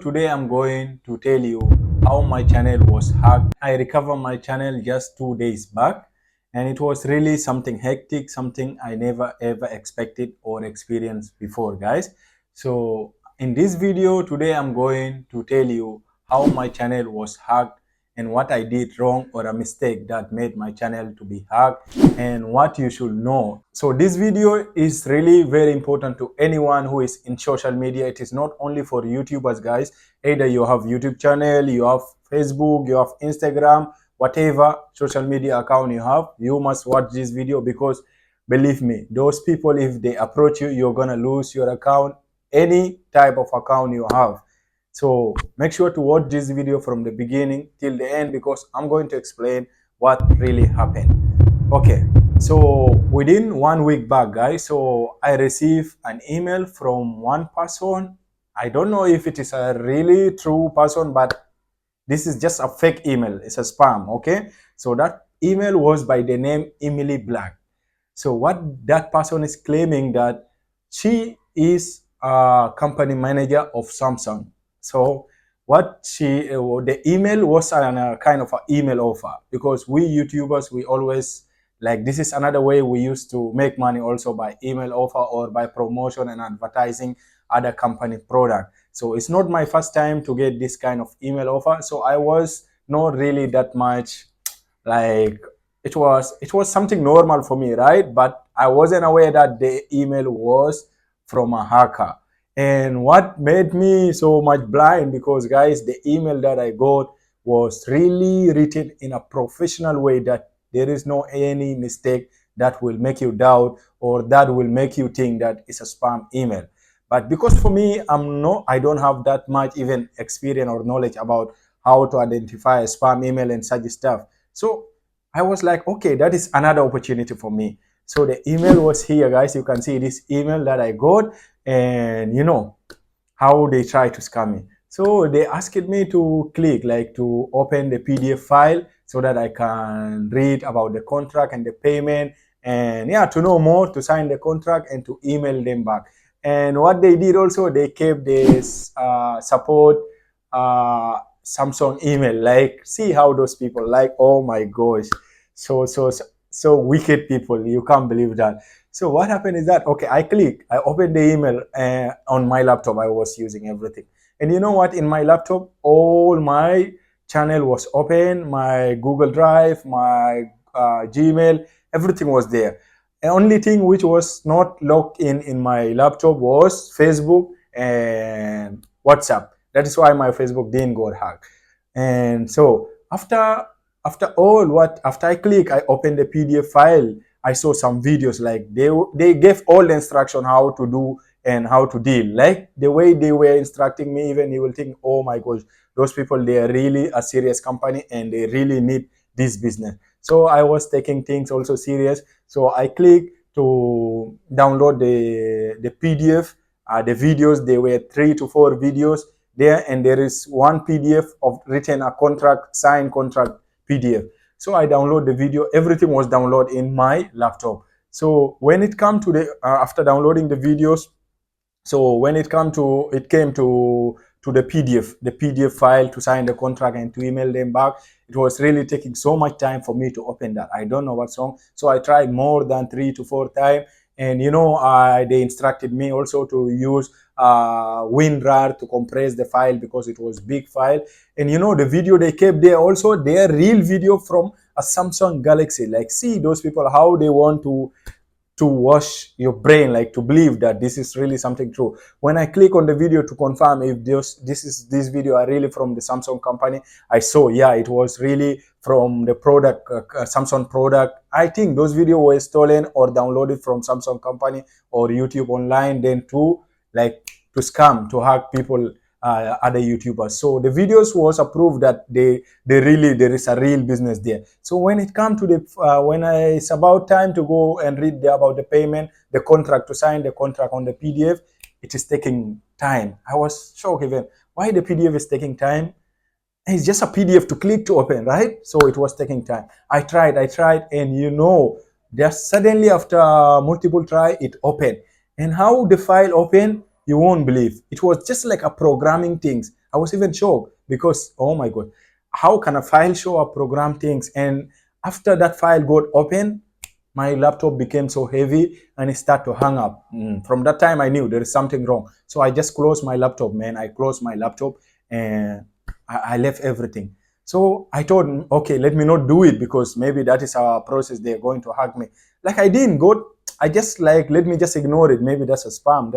Today I'm going to tell you how my channel was hacked. I recovered my channel just 2 days back, and it was really something hectic, something I never ever expected or experienced before, guys. So in this video today I'm going to tell you how my channel was hacked and what I did wrong or a mistake that made my channel to be hacked and what you should know. So this video is really very important to anyone who is in social media. It is not only for YouTubers, guys. Either you have YouTube channel, you have Facebook, you have Instagram, whatever social media account you have, you must watch this video because believe me, those people, if they approach you, you're gonna lose your account, any type of account you have. So make sure to watch this video from the beginning till the end because I'm going to explain what really happened. Okay, so within 1 week back, guys, so I received an email from one person. I don't know if it is a really true person, but this is just a fake email. It's a spam, okay? So that email was by the name Emily Black. So what that person is claiming that she is a company manager of Samsung. So what the email was a kind of an email offer because we YouTubers, we always like this is another way we used to make money also by email offer or by promotion and advertising other company product. So it's not my first time to get this kind of email offer. So I was not really that much like it was something normal for me, right? But I wasn't aware that the email was from a hacker. And what made me so much blind because guys, the email that I got was really written in a professional way that there is no any mistake that will make you doubt or that will make you think that it's a spam email. But because for me, I don't have that much even experience or knowledge about how to identify a spam email and such stuff. So I was like, okay, that is another opportunity for me. So the email was here, guys. You can see this email that I got, and you know how they try to scam me. So they asked me to click, like to open the PDF file so that I can read about the contract and the payment, and yeah, to know more, to sign the contract and to email them back. And what they did also, they kept this support Samsung email. Like, see how those people, like, oh my gosh, so wicked people. You can't believe that. So what happened is that, okay, I opened the email on my laptop. I was using everything. And you know what? In my laptop, all my channel was open, my Google Drive, my Gmail, everything was there. The only thing which was not logged in my laptop was Facebook and WhatsApp. That is why my Facebook didn't go hacked. And so after I click, I open the PDF file. I saw some videos like they gave all the instruction how to do and how to deal. Like the way they were instructing me, even you will think, oh my gosh, those people, they are really a serious company and they really need this business. So I was taking things also serious. So I clicked to download the PDF, the videos. There were 3 to 4 videos there, and there is one PDF of written a contract, signed contract PDF. So I download the video. Everything was downloaded in my laptop. So when it come to the after downloading the videos, so when it came to the PDF file to sign the contract and to email them back, it was really taking so much time for me to open that. I don't know what's wrong. So I tried more than 3 to 4 times. And you know, they instructed me also to use WinRAR to compress the file because it was big file. And you know, the video they kept there also, their real video from a Samsung Galaxy. Like, see those people, how they want to wash your brain, like to believe that this is really something true. When I click on the video to confirm if this video are really from the Samsung company, I saw, yeah, it was really from the product, Samsung product. I think those videos were stolen or downloaded from Samsung company or YouTube online, then to scam, to hack people, other YouTubers. So the videos was approved that they really, there is a real business there. So when it come to the when it's about time to go and read about the payment, the contract, to sign the contract on the PDF, it is taking time. I was shocked even why the PDF is taking time. It's just a PDF to click to open, right? So it was taking time. I tried, and you know, just suddenly after multiple try, it opened. And how the file opened, you won't believe. It was just like a programming things. I was even shocked because, oh my God, how can a file show up program things? And after that file got open, my laptop became so heavy and it started to hang up. From that time, I knew there is something wrong. So I just closed my laptop, man. I closed my laptop and I left everything. So I thought, okay, let me not do it because maybe that is our process. They're going to hack me. Like I didn't go. I just like let me just ignore it. Maybe that's a spam.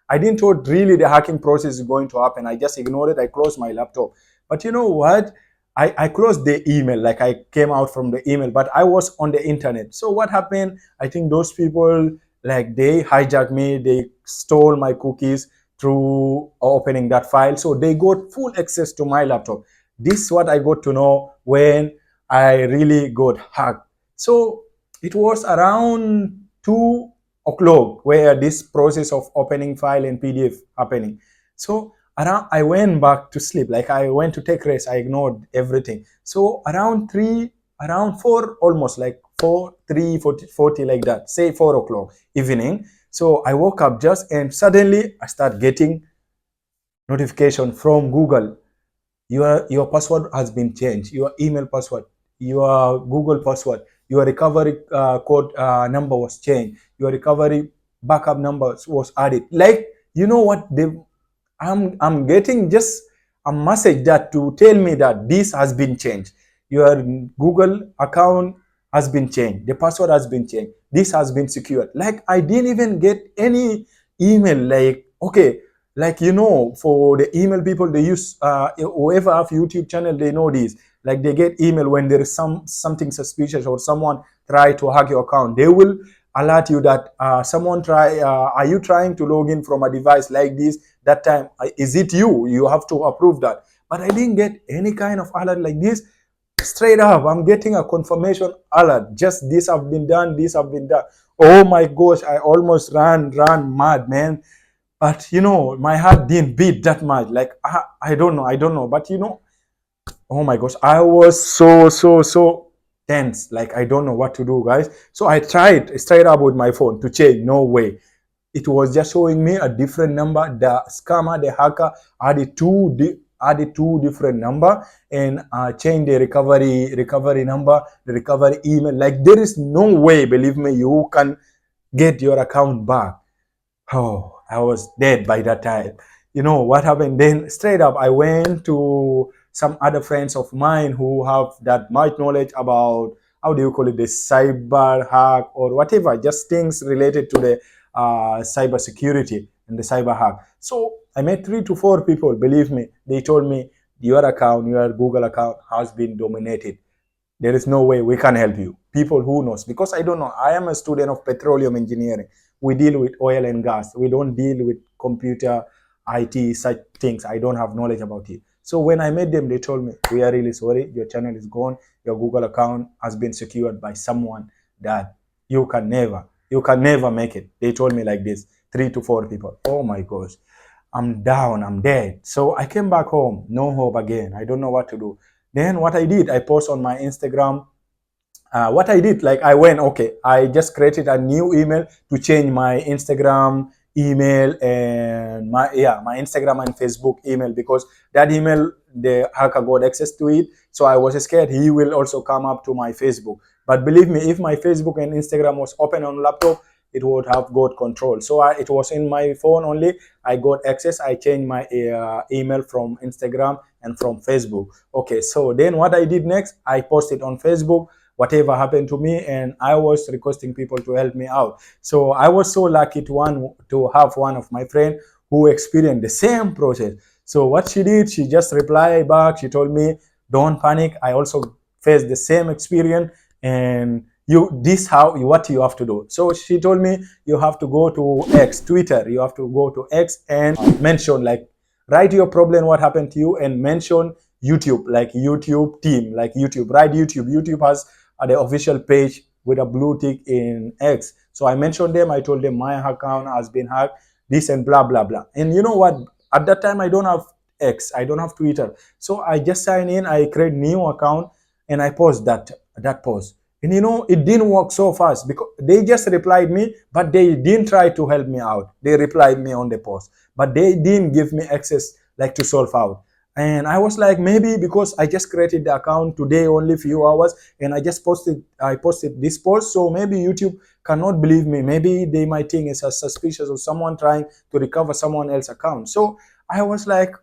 I didn't thought really the hacking process is going to happen. I just ignored it. I closed my laptop. But you know what? I closed the email, like I came out from the email, but I was on the internet. So what happened? I think those people, like they hijacked me, they stole my cookies through opening that file. So they got full access to my laptop. This is what I got to know when I really got hacked. So it was around 2 o'clock where this process of opening file and PDF happening. So around I went back to sleep, like I went to take rest, I ignored everything. So around 4, almost like 4 3 40 like that, say 4 o'clock evening. So I woke up just and suddenly I start getting notification from Google. Your password has been changed, your email password, your Google password, your recovery code number was changed, your recovery backup number was added. Like, you know what, I'm getting just a message that to tell me that this has been changed. Your Google account has been changed. The password has been changed. This has been secured. Like I didn't even get any email. Like, okay, like for the email people, they use whoever have YouTube channel, they know this. Like they get email when there is something suspicious or someone try to hack your account. They will alert you that are you trying to log in from a device like this? That time, is it you have to approve that. But I didn't get any kind of alert like this. Straight up, I'm getting a confirmation alert, just this have been done, this have been done. Oh my gosh, I almost ran mad, man. But my heart didn't beat that much. Like I don't know, but oh my gosh, I was so tense. Like I don't know what to do, guys. So I tried straight up with my phone to change. No way. It was just showing me a different number. The scammer, the hacker, added two different number and changed the recovery number, the recovery email. Like there is no way, believe me, you can get your account back. Oh, I was dead by that time. You know what happened? Then straight up, I went to some other friends of mine who have that much knowledge about, how do you call it, the cyber hack or whatever, just things related to the cyber security and the cyber hack. So I met 3 to 4 people. Believe me, they told me your account, your Google account has been dominated. There is no way we can help you. People who knows, because I don't know. I am a student of petroleum engineering. We deal with oil and gas. We don't deal with computer, IT, such things. I don't have knowledge about it. So when I met them, they told me, we are really sorry. Your channel is gone. Your Google account has been secured by someone that you can never make it. They told me like this, 3 to 4 people. Oh my gosh. I'm down. I'm dead. So I came back home. No hope again. I don't know what to do. Then what I did, I post on my Instagram. What I did, like I just created a new email to change my Instagram email and my Instagram and Facebook email, because that email, the hacker got access to it. So I was scared he will also come up to my Facebook. But believe me, if my Facebook and Instagram was open on laptop, it would have got control. So it was in my phone only. I got access. I changed my email from Instagram and from Facebook. Okay, so then what I did next, I posted on Facebook whatever happened to me, and I was requesting people to help me out. So I was so lucky to have one of my friends who experienced the same process. So what she did, she just replied back. She told me, don't panic. I also faced the same experience, and what you have to do. So she told me, you have to go to Twitter. You have to go to X and mention, like, write your problem, what happened to you, and mention YouTube, like YouTube team, like YouTube. Write YouTube. YouTube has the official page with a blue tick in X. So I mentioned them. I told them my account has been hacked, this and blah blah blah. And you know what? At that time, I don't have X. I don't have Twitter. So I just sign in. I create new account and I post that post. And it didn't work so fast because they just replied me, but they didn't try to help me out. They replied me on the post, but they didn't give me access, like, to solve out. And I was like, maybe because I just created the account today, only few hours, and I posted this post, so maybe YouTube cannot believe me. Maybe they might think it's a suspicious of someone trying to recover someone else's account. So I was like,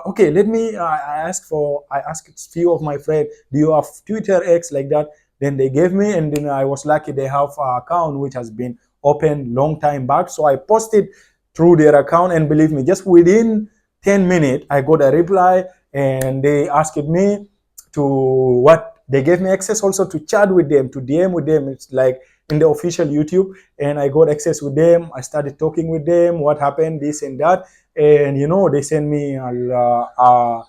okay, let me. I asked a few of my friends, do you have Twitter X like that? Then they gave me, and then I was lucky they have an account which has been opened long time back. So I posted through their account, and believe me, just within 10 minutes, I got a reply, and they asked me to what? They gave me access also to chat with them, to DM with them. It's like in the official YouTube, and I got access with them. I started talking with them, what happened, this and that. And they sent me a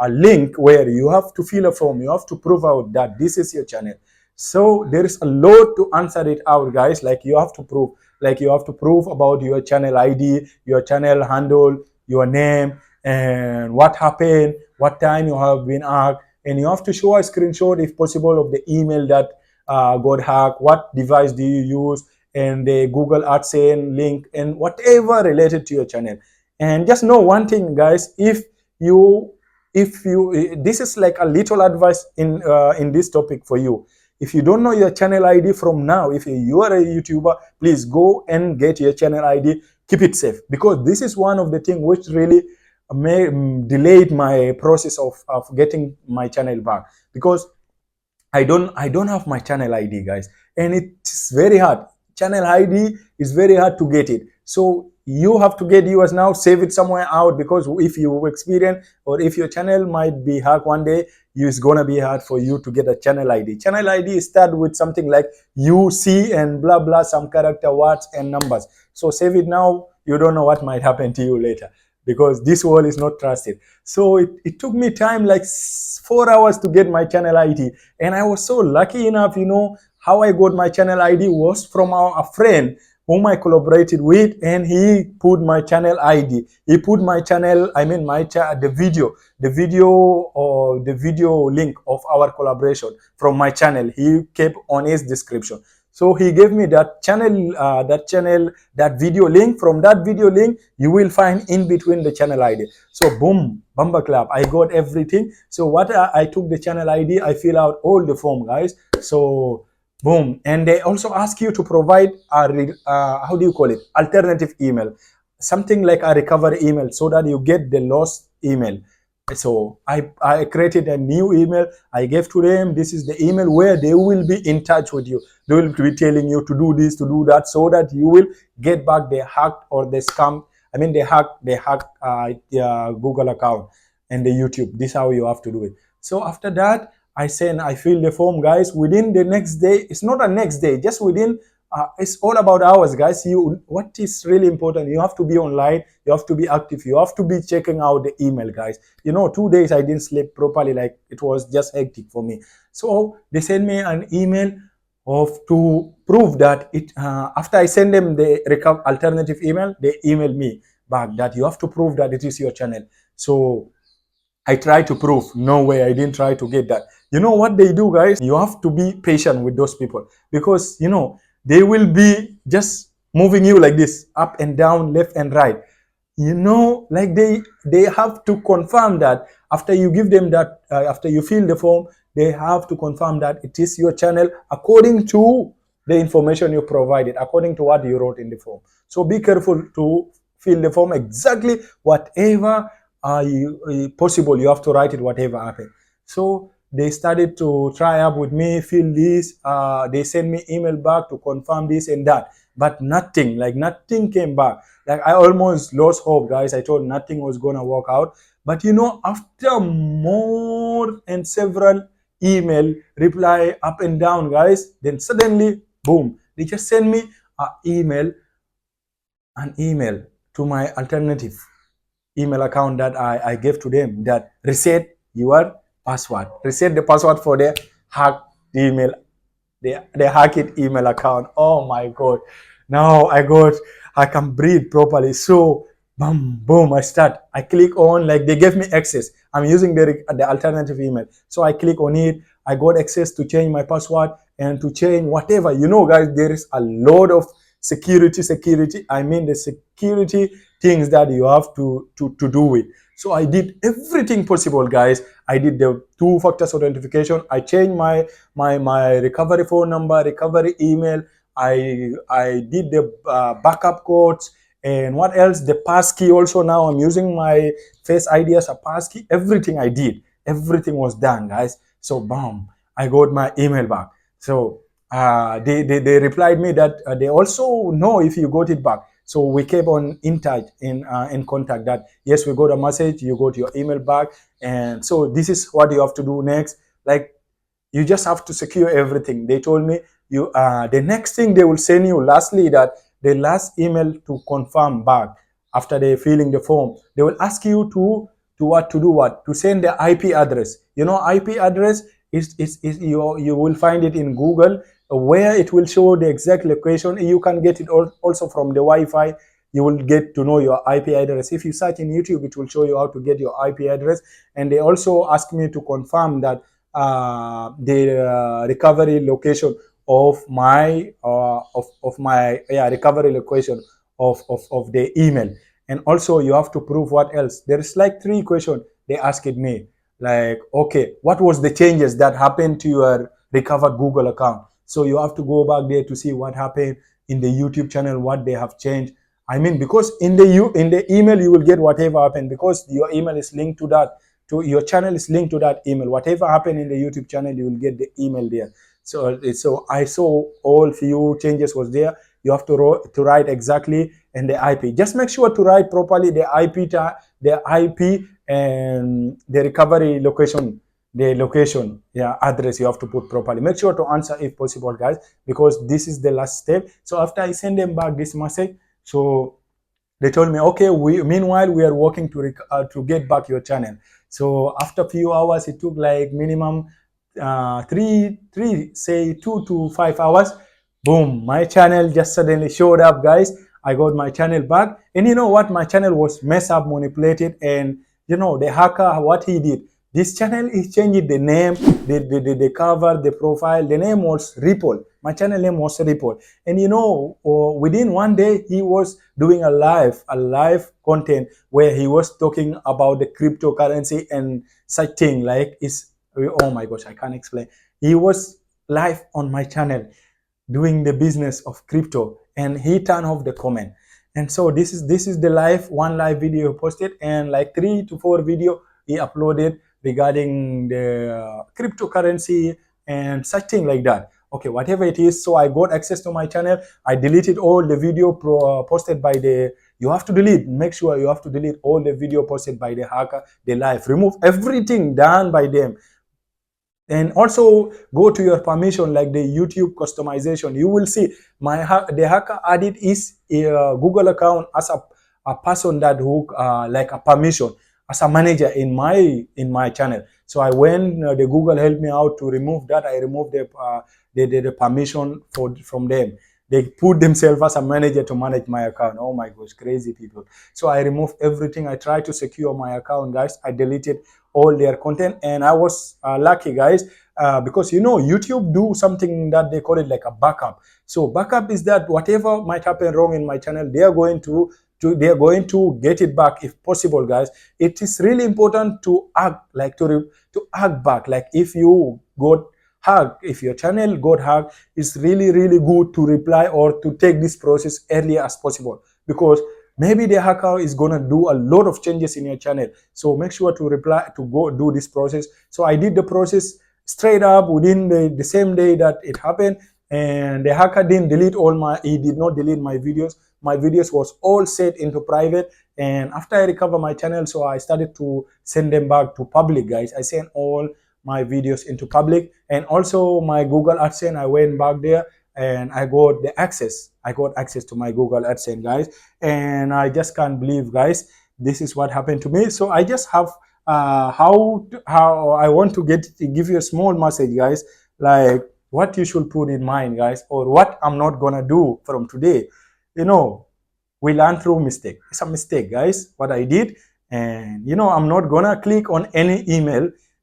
link where you have to fill a form. You have to prove out that this is your channel. So there is a lot to answer it out, guys. Like you have to prove about your channel ID, your channel handle, your name, and what happened, what time you have been hacked, and you have to show a screenshot if possible of the email that got hacked, what device do you use, and the Google AdSense link, and whatever related to your channel. And just know one thing, guys, you if you this is like a little advice in this topic for you. If you don't know your channel ID from now, if you are a YouTuber, please go and get your channel ID. Keep it safe, because this is one of the things which really delayed my process of getting my channel back, because I don't have my channel ID, guys, and it's very hard. Channel ID is very hard to get it. So you have to get yours now, save it somewhere out, because if you experience or if your channel might be hacked one day, it's gonna be hard for you to get a channel ID. Channel ID start with something like UC and blah blah, some character, words and numbers. So save it now. You don't know what might happen to you later, because this world is not trusted. So it took me time, like 4 hours, to get my channel ID. And I was so lucky enough, how I got my channel ID was from a friend whom I collaborated with, and he put my channel ID. He put my channel, the video link of our collaboration from my channel. He kept on his description. So he gave me that video link. From that video link, you will find in between the channel ID. So boom, bumper clap, I got everything. So what I took the channel ID, I fill out all the form, guys. So boom, and they also ask you to provide how do you call it, alternative email, something like a recovery email, so that you get the lost email. So I created a new email. I gave to them. This is the email where they will be in touch with you. They will be telling you to do this, to do that, so that you will get back the hacked or the scam. I mean, the hacked Google account and the YouTube. This is how you have to do it. So after that, I fill the form, guys. Within the next day, it's not a next day, just within it's all about hours, guys. What is really important, you have to be online, you have to be active, you have to be checking out the email, guys. 2 days I didn't sleep properly, like it was just hectic for me. So they sent me an email to prove that it after I send them the alternative email, they email me back that you have to prove that it is your channel. So I try to prove. No way, I didn't try to get that. You know what they do, guys? You have to be patient with those people, because they will be just moving you like this, up and down, left and right. Like they have to confirm that after you give them that, after you fill the form, they have to confirm that it is your channel according to the information you provided, according to what you wrote in the form. So be careful to fill the form exactly whatever possible. You have to write it, whatever happened. So they started to try up with me, fill this. They sent me email back to confirm this and that, but nothing came back. Like I almost lost hope, guys. I thought nothing was gonna work out. But after more and several email reply up and down, guys, then suddenly, boom, they just send me an email to my alternative email account that I gave to them, that reset your password. Reset the password for the hacked email, the hacked email account. Oh my God. Now I can breathe properly. So boom, boom, I click on, like they gave me access. I'm using the alternative email. So I click on it. I got access to change my password and to change whatever. Guys, there is a lot of security. I mean the security things that you have to do with. So I did everything possible, guys. I did the two-factor authentication. I changed my recovery phone number, recovery email. I did the backup codes, and what else? The passkey also. Now I'm using my Face ID as a passkey. Everything I did, everything was done, guys. So bam, I got my email back. So they replied me that they also know if you got it back. So we kept on in touch, in contact, that yes, we got a message, you got your email back, and so this is what you have to do next. Like, you just have to secure everything. They told me you the next thing they will send you, lastly, that the last email to confirm back after they filling the form, they will ask you to what to do, what to send the IP address. You know, IP address is you will find it in Google, where it will show the exact location. You can get it also from the Wi-Fi. You will get to know your IP address. If you search in YouTube, it will show you how to get your IP address. And they also asked me to confirm that the recovery location of my recovery location of the email. And also you have to prove what else. There is like 3 questions they asked me, like, okay, what was the changes that happened to your recovered Google account? So you have to go back there to see what happened in the YouTube channel, what they have changed. I mean, because in the email you will get whatever happened, because your email is linked to that, to your channel is linked to that email. Whatever happened in the YouTube channel, you will get the email there. So I saw all few changes was there. You have to write exactly, and the IP. Just make sure to write properly the IP and the recovery location, the location, address. You have to put properly. Make sure to answer if possible, guys, because this is the last step. So after I send them back this message, so they told me, okay, meanwhile we are working to get back your channel. So after a few hours, it took like minimum say 2 to 5 hours. Boom, my channel just suddenly showed up, guys. I got my channel back. And you know what? My channel was messed up, manipulated, and you know, the hacker, what he did, this channel is changing the name, the cover, the profile. The name was Ripple. My channel name was Ripple. And you know, within one day, he was doing a live content where he was talking about the cryptocurrency and such thing. Like, it's, oh my gosh, I can't explain. He was live on my channel doing the business of crypto, and he turned off the comment. And so this is the one live video he posted, and like 3 to 4 video he uploaded regarding the cryptocurrency and such thing like that. Okay, whatever it is. So I got access to my channel. I deleted all the video posted by the, you have to delete, make sure you have to delete all the video posted by the hacker, the live, remove everything done by them. And also go to your permission, like the YouTube customization. You will see the hacker added his Google account as a person that who like a permission as a manager in my channel. So I went, the Google helped me out to remove that. I removed the permission from them. They put themselves as a manager to manage my account. Oh my gosh, crazy people. So I removed everything. I tried to secure my account, guys. I deleted all their content, and I was lucky, guys, because you know, YouTube do something that they call it like a backup. So backup is that whatever might happen wrong in my channel, they are going to get it back if possible, guys. It is really important to act like to act back. Like, if you got hacked, if your channel got hacked, it's really good to reply or to take this process early as possible, because maybe the hacker is gonna do a lot of changes in your channel. So make sure to reply, to go do this process. So I did the process straight up within the same day that it happened, and the hacker didn't delete he did not delete my videos. My videos was all set into private. And after I recover my channel, so I started to send them back to public, guys. I sent all my videos into public, and also my Google AdSense, I went back there and I got the access. I got access to my Google AdSense, guys. And I just can't believe, guys, this is what happened to me. So I just have how I want to give you a small message, guys, like what you should put in mind, guys, or what I'm not gonna do from today. You know, we learn through mistake. It's a mistake, guys, what I did. And you know, I'm not gonna click on any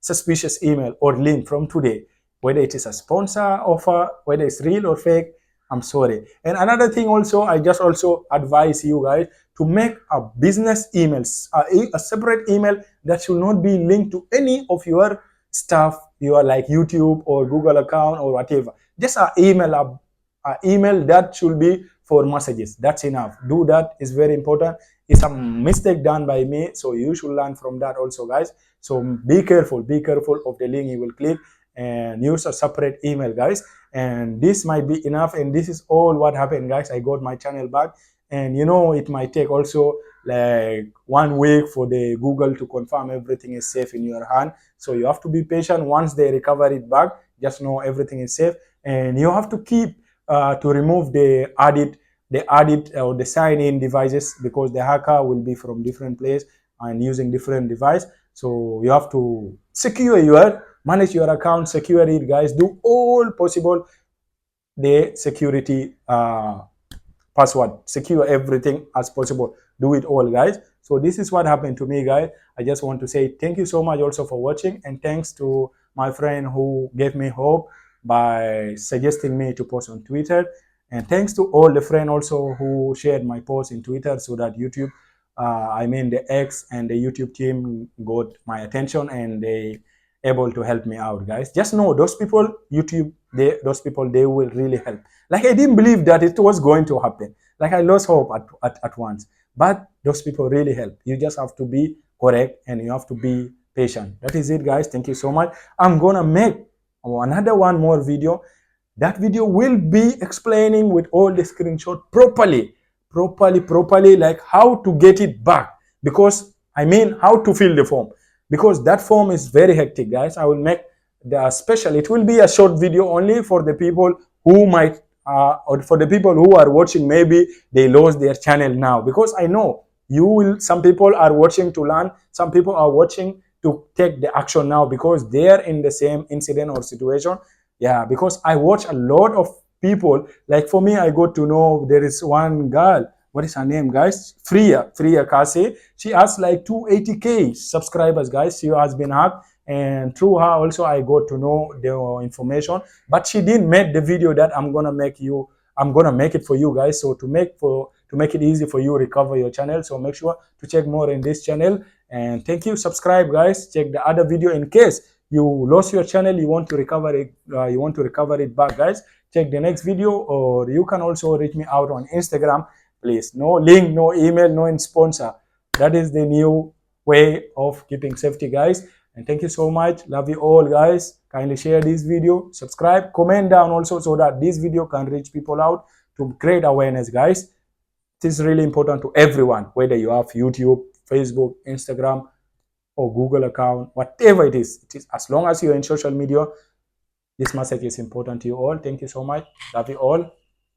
suspicious email or link from today, whether it is a sponsor offer, whether it's real or fake. I'm sorry. And another thing also, I just also advise you guys to make a business emails, a separate email that should not be linked to any of your stuff, your like YouTube or Google account or whatever. Just an email, a email that should be for messages. That's enough. Do that. Is very important. It's a mistake done by me, so you should learn from that also, guys. So be careful of the link you will click, and use a separate email, guys. And this might be enough, and this is all what happened, guys. I got my channel back, and you know, it might take also like 1 week for the Google to confirm everything is safe in your hand. So you have to be patient. Once they recover it back, just know everything is safe, and you have to keep to remove the added or the sign-in devices, because the hacker will be from different place and using different device. So you have to manage your account, secure it, guys. Do all possible the security password, secure everything as possible. Do it all, guys. So this is what happened to me, guys. I just want to say thank you so much also for watching, and thanks to my friend who gave me hope by suggesting me to post on Twitter, and thanks to all the friends also who shared my post in Twitter, so that YouTube, I mean the X and the YouTube team got my attention, and they able to help me out, guys. Just know those people, YouTube, those people, they will really help. Like, I didn't believe that it was going to happen. Like, I lost hope at once. But those people really help. You just have to be correct, and you have to be patient. That is it, guys. Thank you so much. I'm gonna make another one more video. That video will be explaining with all the screenshot properly, like how to get it back. Because, I mean, how to fill the form. Because that form is very hectic, guys. I will make the special. It will be a short video only for the people who might, or for the people who are watching, maybe they lost their channel now. Because I know some people are watching to learn, some people are watching to take the action now, because they are in the same incident or situation. Yeah, because I watch a lot of people. Like, for me, I got to know there is one girl. What is her name, guys? Freya Kase. She has like 280K subscribers, guys. She has been hacked, and through her also I got to know the information. But she didn't make the video that I'm gonna make it for you guys. So to make it easy for you recover your channel, so make sure to check more in this channel. And thank you. Subscribe, guys. Check the other video in case you lost your channel, you want to recover it back, guys. Check the next video, or you can also reach me out on Instagram. Please, no link, no email, no sponsor. That is the new way of keeping safety, guys. And thank you so much. Love you all, guys. Kindly share this video, subscribe, comment down also, so that this video can reach people out, to create awareness, guys. It is really important to everyone, whether you have YouTube, Facebook, Instagram, or Google account, whatever it is, as long as you're in social media, this message is important to you all. Thank you so much. Love you all.